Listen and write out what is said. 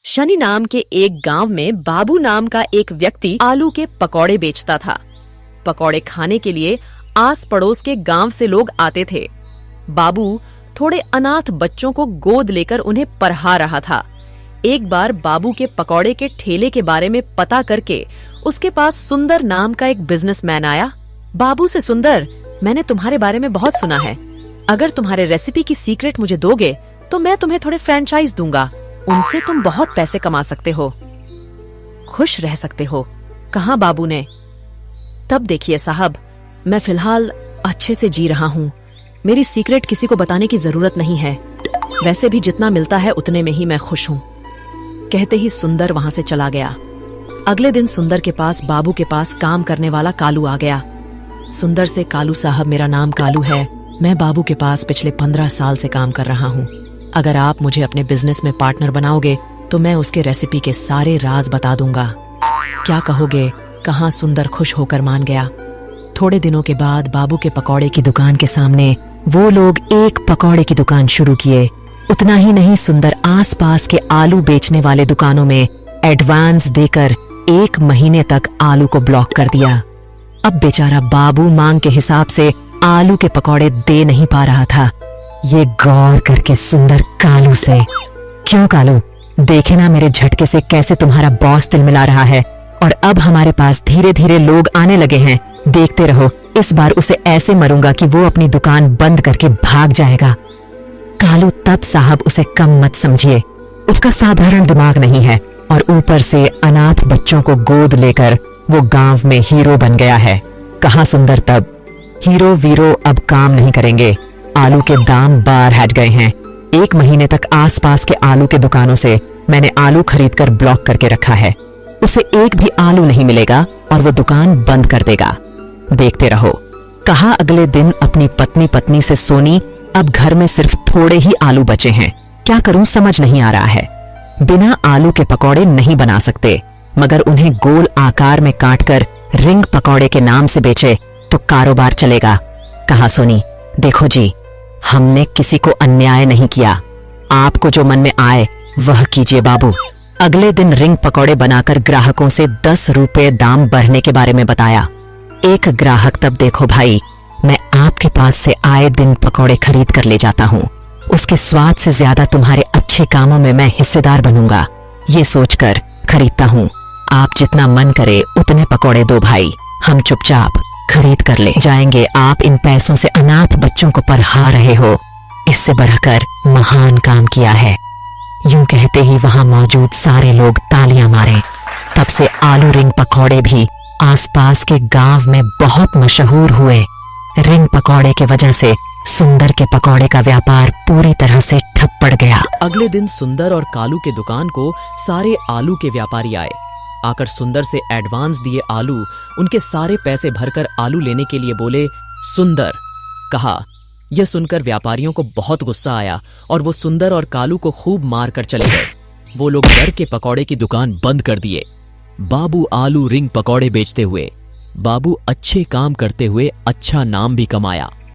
शनि नाम के एक गांव में बाबू नाम का एक व्यक्ति आलू के पकौड़े बेचता था। पकौड़े खाने के लिए आस पड़ोस के गांव से लोग आते थे। बाबू थोड़े अनाथ बच्चों को गोद लेकर उन्हें पढ़ा रहा था। एक बार बाबू के पकौड़े के ठेले के बारे में पता करके उसके पास सुंदर नाम का एक बिजनेसमैन आया। बाबू से, सुंदर, मैंने तुम्हारे बारे में बहुत सुना है। अगर तुम्हारे रेसिपी की सीक्रेट मुझे दोगे तो मैं तुम्हें थोड़े फ्रेंचाइज दूंगा। उनसे तुम बहुत पैसे कमा सकते हो, खुश रह सकते हो, कहा बाबू ने। तब देखिए साहब, मैं फिलहाल अच्छे से जी रहा हूँ। मेरी सीक्रेट किसी को बताने की जरूरत नहीं है। वैसे भी जितना मिलता है उतने में ही मैं खुश हूँ। कहते ही सुंदर वहां से चला गया। अगले दिन सुंदर के पास बाबू के पास काम करने वाला कालू आ गया। सुंदर से, कालू साहब, मेरा नाम कालू है। मैं बाबू के पास पिछले 15 साल से काम कर रहा हूँ। अगर आप मुझे अपने बिजनेस में पार्टनर बनाओगे तो मैं उसके रेसिपी के सारे राज बता दूंगा। क्या कहोगे? कहाँ सुंदर खुश होकर मान गया। थोड़े दिनों के बाद बाबू के पकौड़े की दुकान के सामने वो लोग एक पकौड़े की दुकान शुरू किए। उतना ही नहीं, सुंदर आसपास के आलू बेचने वाले दुकानों में एडवांस देकर 1 महीने तक आलू को ब्लॉक कर दिया। अब बेचारा बाबू मांग के हिसाब से आलू के पकौड़े दे नहीं पा रहा था। ये गौर करके सुंदर कालू से, क्यों कालू, देखे ना मेरे झटके से कैसे तुम्हारा बॉस तिल मिला रहा है, और अब हमारे पास धीरे धीरे लोग आने लगे हैं। देखते रहो, इस बार उसे ऐसे मरूंगा कि वो अपनी दुकान बंद करके भाग जाएगा। कालू, तब साहब उसे कम मत समझिए। उसका साधारण दिमाग नहीं है और ऊपर से अनाथ बच्चों को गोद लेकर वो गांव में हीरो बन गया है। कहा सुंदर तब, हीरो वीरो अब काम नहीं करेंगे। आलू के दाम बार हट गए हैं। 1 महीने तक आसपास के आलू के दुकानों से मैंने आलू खरीदकर ब्लॉक करके रखा है। उसे एक भी आलू नहीं मिलेगा और वो दुकान बंद कर देगा। देखते रहो। कहा अगले दिन अपनी पत्नी से, सोनी, अब घर में सिर्फ थोड़े ही आलू बचे हैं। क्या करूं समझ नहीं आ रहा है। बिना आलू के पकौड़े नहीं बना सकते, मगर उन्हें गोल आकार में काटकर रिंग पकौड़े के नाम से बेचे तो कारोबार चलेगा। कहा सोनी, देखो जी, हमने किसी को अन्याय नहीं किया। आपको जो मन में आए वह कीजिए बाबू। अगले दिन रिंग पकौड़े बनाकर ग्राहकों से 10 रुपए दाम बढ़ने के बारे में बताया। एक ग्राहक, तब देखो भाई, मैं आपके पास से आए दिन पकौड़े खरीद कर ले जाता हूँ। उसके स्वाद से ज्यादा तुम्हारे अच्छे कामों में मैं हिस्सेदार बनूंगा, ये सोचकर खरीदता हूँ। आप जितना मन करे उतने पकौड़े दो भाई, हम चुपचाप खरीद कर ले जाएंगे। आप इन पैसों से अनाथ बच्चों को पढ़ा रहे हो, इससे बढ़कर महान काम किया है। यूं कहते ही वहां मौजूद सारे लोग तालियां मारे। तब से आलू रिंग पकौड़े भी आसपास के गांव में बहुत मशहूर हुए। रिंग पकौड़े के वजह से सुंदर के पकौड़े का व्यापार पूरी तरह से ठप पड़ गया। अगले दिन सुंदर और कालू के दुकान को सारे आलू के व्यापारी आए। आकर सुंदर से एडवांस दिए आलू, उनके सारे पैसे भरकर आलू लेने के लिए बोले। सुंदर, कहा। यह सुनकर व्यापारियों को बहुत गुस्सा आया और वो सुंदर और कालू को खूब मार कर चले गए। वो लोग डर के पकौड़े की दुकान बंद कर दिए। बाबू आलू रिंग पकौड़े बेचते हुए, बाबू अच्छे काम करते हुए अच्छा नाम भी कमाया।